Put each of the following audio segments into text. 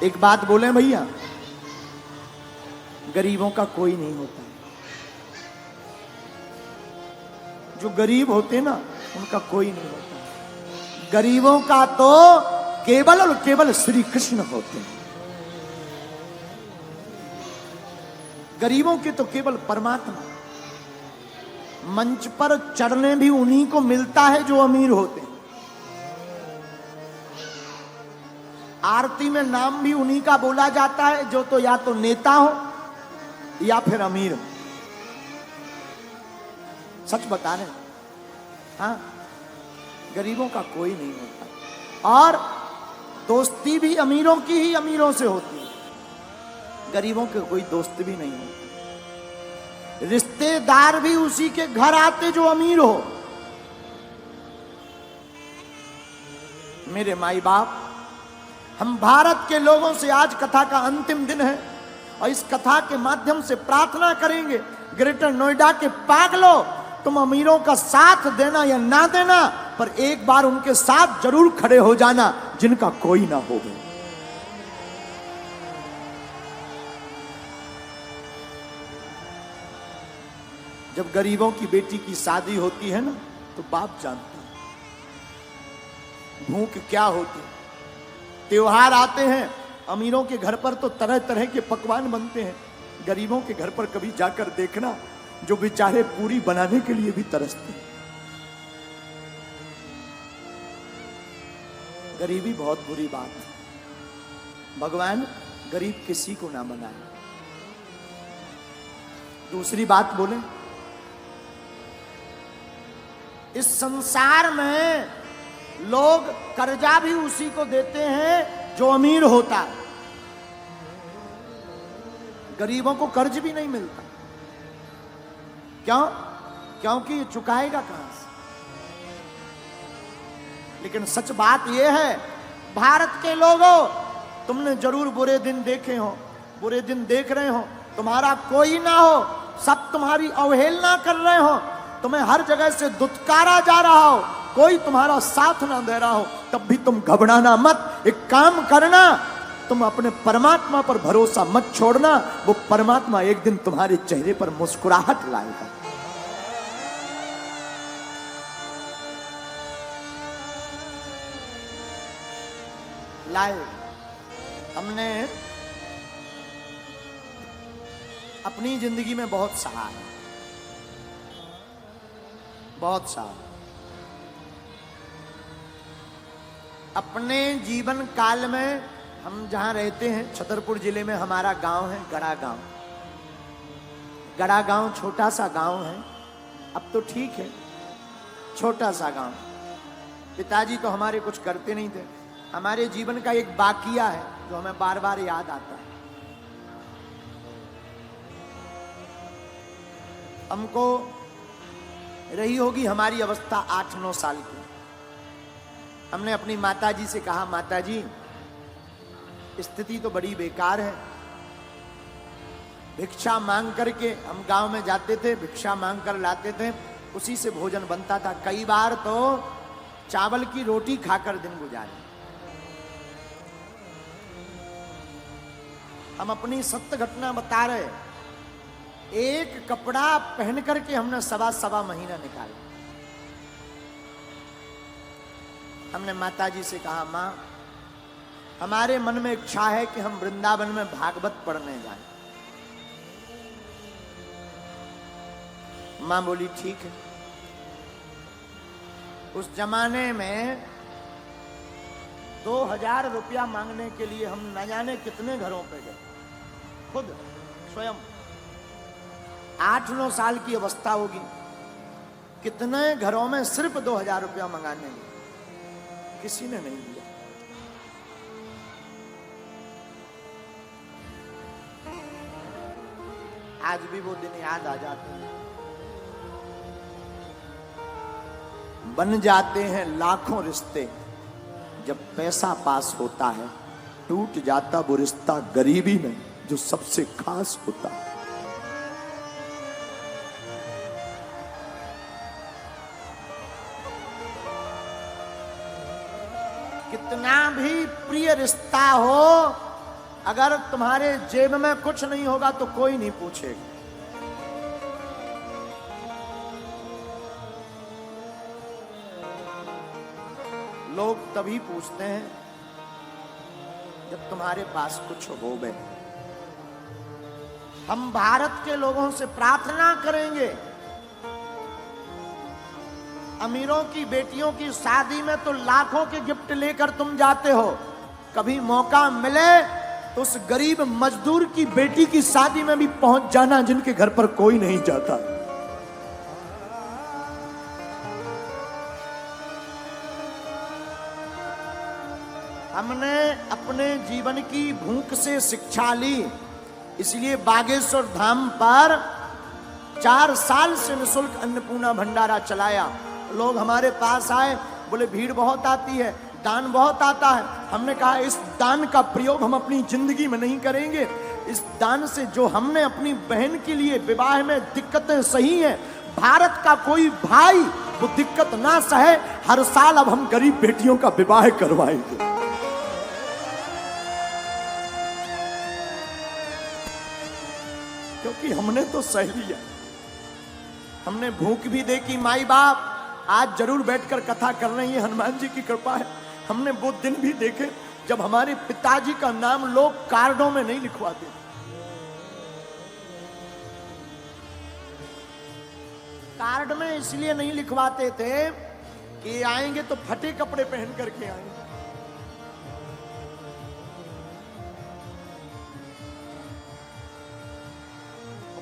एक बात बोले भैया, गरीबों का कोई नहीं होता। जो गरीब होते ना उनका कोई नहीं होता। गरीबों का तो केवल और केवल श्री कृष्ण होते हैं। गरीबों के तो केवल परमात्मा। मंच पर चढ़ने भी उन्हीं को मिलता है जो अमीर होते हैं। आरती में नाम भी उन्हीं का बोला जाता है जो तो या तो नेता हो या फिर अमीर हो। सच बता रहे, हाँ, गरीबों का कोई नहीं होता। और दोस्ती भी अमीरों की ही अमीरों से होती है। गरीबों के कोई दोस्त भी नहीं होते। रिश्तेदार भी उसी के घर आते जो अमीर हो। मेरे माई बाप, हम भारत के लोगों से आज कथा का अंतिम दिन है और इस कथा के माध्यम से प्रार्थना करेंगे, ग्रेटर नोएडा के पागलों, तुम अमीरों का साथ देना या ना देना, पर एक बार उनके साथ जरूर खड़े हो जाना जिनका कोई ना हो। जब गरीबों की बेटी की शादी होती है ना तो बाप जानता है भूख क्या होती है। त्योहार आते हैं, अमीरों के घर पर तो तरह तरह के पकवान बनते हैं। गरीबों के घर पर कभी जाकर देखना, जो बेचारे पूरी बनाने के लिए भी तरसते हैं। गरीबी बहुत बुरी बात है। भगवान गरीब किसी को ना बनाए। दूसरी बात बोले, इस संसार में लोग कर्जा भी उसी को देते हैं जो अमीर होता है। गरीबों को कर्ज भी नहीं मिलता। क्यों? क्योंकि ये चुकाएगा कहां से। लेकिन सच बात यह है, भारत के लोगों, तुमने जरूर बुरे दिन देखे हो, बुरे दिन देख रहे हो। तुम्हारा कोई ना हो, सब तुम्हारी अवहेलना कर रहे हो, तुम्हें हर जगह से दुत्कारा जा रहा हो, कोई तुम्हारा साथ ना दे रहा हो, तब भी तुम घबराना मत। एक काम करना, तुम अपने परमात्मा पर भरोसा मत छोड़ना। वो परमात्मा एक दिन तुम्हारे चेहरे पर मुस्कुराहट लाएगा। लाए। हमने अपनी जिंदगी में बहुत सहा है, बहुत सहा। अपने जीवन काल में हम जहां रहते हैं, छतरपुर जिले में हमारा गांव है गड़ा गांव। गड़ा गांव छोटा सा गांव है, अब तो ठीक है, छोटा सा गांव। पिताजी तो हमारे कुछ करते नहीं थे। हमारे जीवन का एक बाकिया है जो हमें बार बार याद आता है। हमको रही होगी हमारी अवस्था 8-9 साल की। हमने अपनी माताजी से कहा, माताजी स्थिति तो बड़ी बेकार है। भिक्षा मांग करके हम गांव में जाते थे, भिक्षा मांग कर लाते थे, उसी से भोजन बनता था। कई बार तो चावल की रोटी खाकर दिन गुजारे। हम अपनी सत्य घटना बता रहे। एक कपड़ा पहन करके हमने सवा महीना निकाला। हमने माताजी से कहा, मां, हमारे मन में इच्छा है कि हम वृंदावन में भागवत पढ़ने जाएं। मां बोली ठीक है। उस जमाने में 2000 रुपया मांगने के लिए हम न जाने कितने घरों पे गए, खुद स्वयं। 8-9 साल की अवस्था होगी, कितने घरों में सिर्फ 2000 रुपया मंगाने गए, किसी ने नहीं दिया। आज भी वो दिन याद आ जाते हैं। बन जाते हैं लाखों रिश्ते, जब पैसा पास होता है टूट जाता वो रिश्ता गरीबी में जो सबसे खास होता है। कितना भी प्रिय रिश्ता हो, अगर तुम्हारे जेब में कुछ नहीं होगा तो कोई नहीं पूछेगा। लोग तभी पूछते हैं जब तुम्हारे पास कुछ हो गए। हम भारत के लोगों से प्रार्थना करेंगे, अमीरों की बेटियों की शादी में तो लाखों के गिफ्ट लेकर तुम जाते हो, कभी मौका मिले तो उस गरीब मजदूर की बेटी की शादी में भी पहुंच जाना जिनके घर पर कोई नहीं जाता। हमने अपने जीवन की भूख से शिक्षा ली, इसलिए बागेश्वर धाम पर 4 साल से निःशुल्क अन्नपूर्णा भंडारा चलाया। लोग हमारे पास आए, बोले भीड़ बहुत आती है, दान बहुत आता है। हमने कहा इस दान का प्रयोग हम अपनी जिंदगी में नहीं करेंगे। इस दान से जो हमने अपनी बहन के लिए विवाह में दिक्कतें सही हैं, भारत का कोई भाई वो दिक्कत ना सहे, हर साल अब हम गरीब बेटियों का विवाह करवाएंगे। क्योंकि हमने तो सह लिया, हमने भूख भी देखी। माई बाप आज जरूर बैठकर कथा कर रहे हैं, हनुमान जी की कृपा है। हमने वो दिन भी देखे जब हमारे पिताजी का नाम लोग कार्डों में नहीं लिखवाते। कार्ड में इसलिए नहीं लिखवाते थे कि आएंगे तो फटे कपड़े पहन करके आएंगे।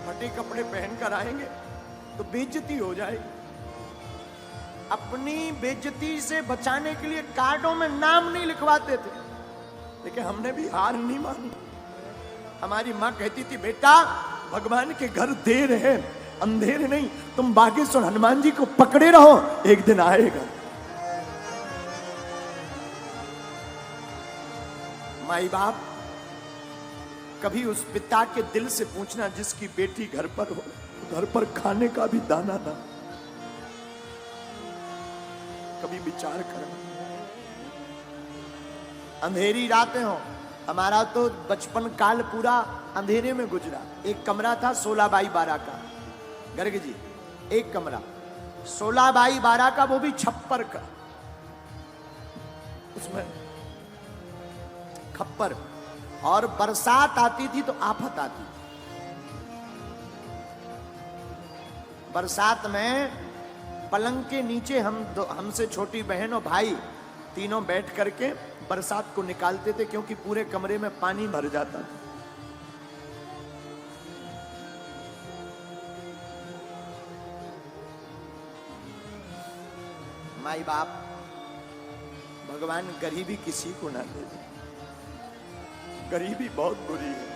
फटे कपड़े पहनकर आएंगे तो बेइज्जती हो जाएगी। अपनी बेइज्जती से बचाने के लिए कार्डों में नाम नहीं लिखवाते थे, लेकिन हमने भी हार नहीं मानी। हमारी मां कहती थी बेटा भगवान के घर देर है अंधेर नहीं, तुम बागेश्वर हनुमान जी को पकड़े रहो, एक दिन आएगा। माई बाप कभी उस पिता के दिल से पूछना जिसकी बेटी घर पर हो, घर पर खाने का भी दाना ना, कभी विचार करना। अंधेरी रातें हो, हमारा तो बचपन काल पूरा अंधेरे में गुजरा। एक कमरा था 16 बाई 12 का, गर्ग जी एक कमरा 16 बाई 12 का, वो भी छप्पर का, उसमें खप्पर। और बरसात आती थी तो आफत आती थी। बरसात में पलंग के नीचे हमसे छोटी बहन और भाई तीनों बैठ करके बरसात को निकालते थे, क्योंकि पूरे कमरे में पानी भर जाता था। माई बाप भगवान गरीबी किसी को ना दे, गरीबी बहुत बुरी है।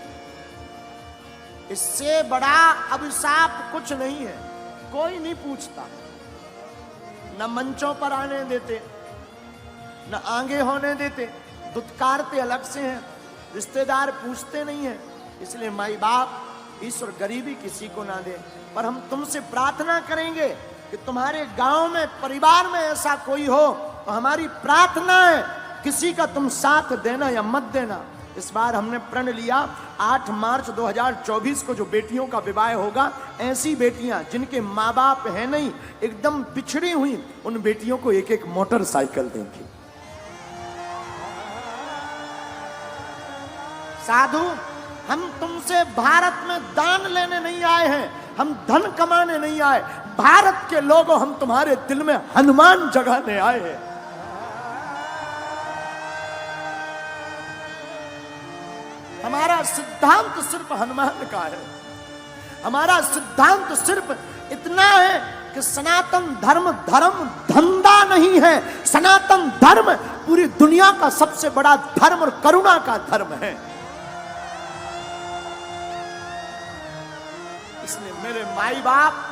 इससे बड़ा अभिशाप कुछ नहीं है। कोई नहीं पूछता, न मंचों पर आने देते, न आगे होने देते, दुत्कारते अलग से हैं, रिश्तेदार पूछते नहीं हैं। इसलिए माई बाप ईश्वर गरीबी किसी को ना दे। पर हम तुमसे प्रार्थना करेंगे कि तुम्हारे गांव में परिवार में ऐसा कोई हो तो हमारी प्रार्थना है किसी का तुम साथ देना या मत देना। इस बार हमने प्रण लिया 8 मार्च 2024 को जो बेटियों का विवाह होगा, ऐसी बेटियां जिनके माँ बाप है नहीं, एकदम पिछड़ी हुई, उन बेटियों को एक एक मोटरसाइकिल देंगे। साधु हम तुमसे भारत में दान लेने नहीं आए हैं, हम धन कमाने नहीं आए। भारत के लोगों हम तुम्हारे दिल में हनुमान जगाने आए हैं। हमारा सिद्धांत सिर्फ हनुमान का है। हमारा सिद्धांत सिर्फ इतना है कि सनातन धर्म धर्म धंधा नहीं है। सनातन धर्म पूरी दुनिया का सबसे बड़ा धर्म और करुणा का धर्म है। इसलिए मेरे माई बाप,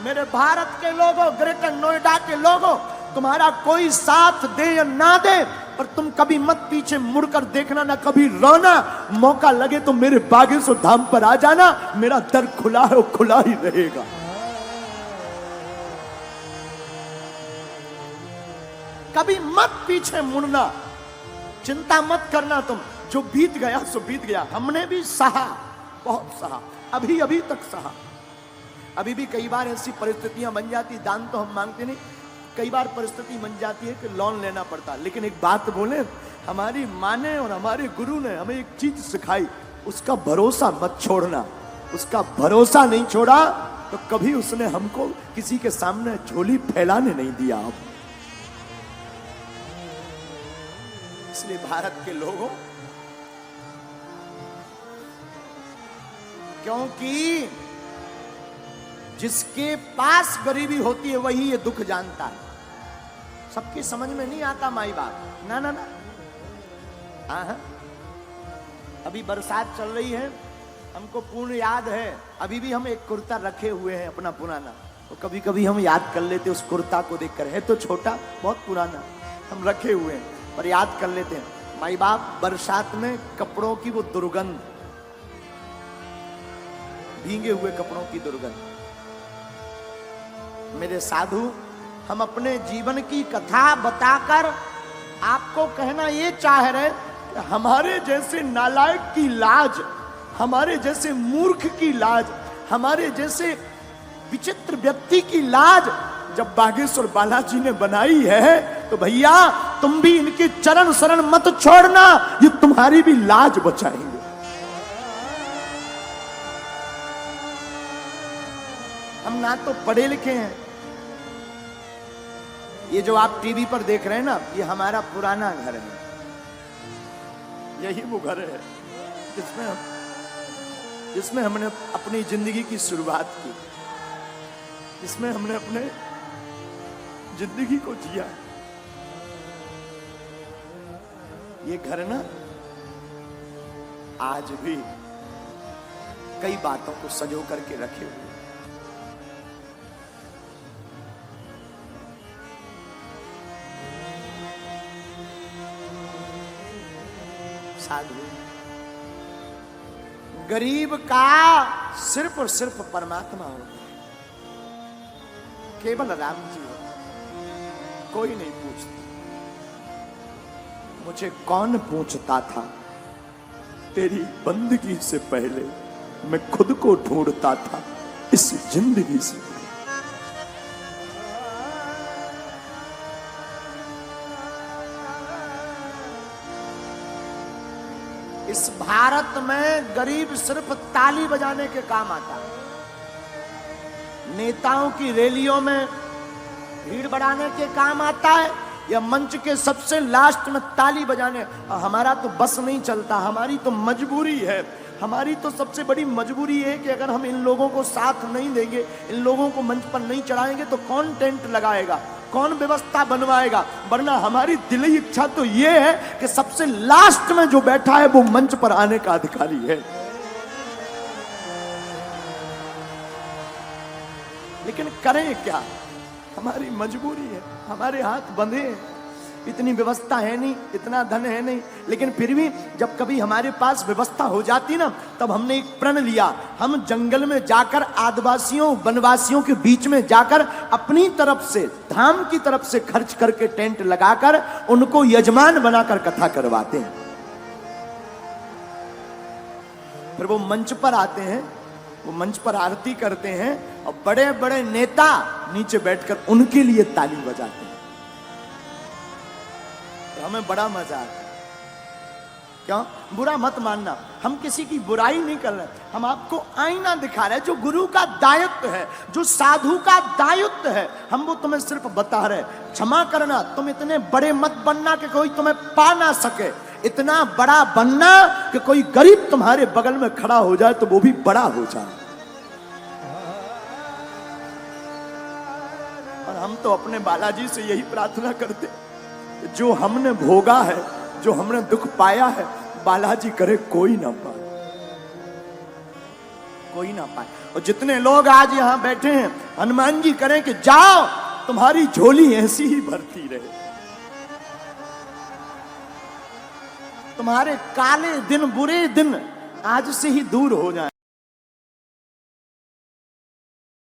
मेरे भारत के लोगों, ग्रेटर नोएडा के लोगों, तुम्हारा कोई साथ दे या ना दे, पर तुम कभी मत पीछे मुड़कर देखना, ना कभी रोना। मौका लगे तो मेरे बागेश्वर धाम पर आ जाना, मेरा दर खुला है, वो खुला ही रहेगा। कभी मत पीछे मुड़ना, चिंता मत करना। तुम जो बीत गया सो बीत गया। हमने भी सहा, बहुत सहा, अभी अभी तक सहा। अभी भी कई बार ऐसी परिस्थितियां बन जाती, दान तो हम मांगते नहीं, कई बार परिस्थिति बन जाती है कि लोन लेना पड़ता। लेकिन एक बात बोले, हमारी माँ ने और हमारे गुरु ने हमें एक चीज सिखाई, उसका भरोसा मत छोड़ना। उसका भरोसा नहीं छोड़ा तो कभी उसने हमको किसी के सामने झोली फैलाने नहीं दिया। आप इसलिए भारत के लोगों, क्योंकि जिसके पास गरीबी होती है वही ये दुख जानता है। सबकी समझ में नहीं आता माई बाप, ना ना ना। हाँ, अभी बरसात चल रही है, हमको पूर्ण याद है, अभी भी हम एक कुर्ता रखे हुए हैं अपना पुराना, तो कभी कभी हम याद कर लेते उस कुर्ता को देखकर। है तो छोटा, बहुत पुराना, हम रखे हुए हैं पर याद कर लेते हैं। माई बाप बरसात में कपड़ों की वो दुर्गंध, भीगे हुए कपड़ों की दुर्गंध। मेरे साधु, हम अपने जीवन की कथा बताकर आपको कहना ये चाह रहे कि हमारे जैसे नालायक की लाज, हमारे जैसे मूर्ख की लाज, हमारे जैसे विचित्र व्यक्ति की लाज जब बागेश्वर बालाजी ने बनाई है, तो भैया तुम भी इनके चरण शरण मत छोड़ना, ये तुम्हारी भी लाज बचाएंगे। हम ना तो पढ़े लिखे हैं, ये जो आप टीवी पर देख रहे हैं ना, ये हमारा पुराना घर है। यही वो घर है जिसमें हमने अपनी जिंदगी की शुरुआत की, जिसमें हमने अपने जिंदगी को जिया। ये घर ना आज भी कई बातों को सजो करके रखे हुए। साधु, गरीब का सिर्फ और सिर्फ परमात्मा होता है, केवल राम जी हो, कोई नहीं पूछता। मुझे कौन पूछता था, तेरी बंदगी से पहले मैं खुद को ढूंढता था इस जिंदगी से। इस भारत में गरीब सिर्फ ताली बजाने के काम आता है, नेताओं की रैलियों में भीड़ बढ़ाने के काम आता है, या मंच के सबसे लास्ट में ताली बजाने। हमारा तो बस नहीं चलता, हमारी तो मजबूरी है। हमारी तो सबसे बड़ी मजबूरी है कि अगर हम इन लोगों को साथ नहीं देंगे, इन लोगों को मंच पर नहीं चढ़ाएंगे, तो कौन टेंट लगाएगा, कौन व्यवस्था बनवाएगा। वरना हमारी दिली इच्छा तो ये है कि सबसे लास्ट में जो बैठा है वो मंच पर आने का अधिकारी है। लेकिन करें क्या, हमारी मजबूरी है, हमारे हाथ बंधे हैं, इतनी व्यवस्था है नहीं, इतना धन है नहीं। लेकिन फिर भी जब कभी हमारे पास व्यवस्था हो जाती ना, तब हमने एक प्रण लिया, हम जंगल में जाकर आदिवासियों वनवासियों के बीच में जाकर अपनी तरफ से, धाम की तरफ से खर्च करके टेंट लगाकर उनको यजमान बनाकर कथा करवाते हैं। फिर वो मंच पर आते हैं, वो मंच पर आरती करते हैं और बड़े बड़े नेता नीचे बैठकर उनके लिए ताली बजाते हैं। तो हमें बड़ा मजा आता है। क्यों? बुरा मत मानना, हम किसी की बुराई नहीं कर रहे, हम आपको आईना दिखा रहे हैं जो गुरु का दायित्व है, जो साधु का दायित्व है, हम वो तुम्हें सिर्फ बता रहे। क्षमा करना, तुम इतने बड़े मत बनना कि कोई तुम्हें पा ना सके, इतना बड़ा बनना कि कोई गरीब तुम्हारे बगल में खड़ा हो जाए तो वो भी बड़ा हो जाए। और हम तो अपने बालाजी से यही प्रार्थना करते, जो हमने भोगा है, जो हमने दुख पाया है, बालाजी करे कोई ना पाए, कोई ना पाए। और जितने लोग आज यहां बैठे हैं, हनुमान जी करें कि जाओ तुम्हारी झोली ऐसी ही भरती रहे, तुम्हारे काले दिन बुरे दिन आज से ही दूर हो जाएं।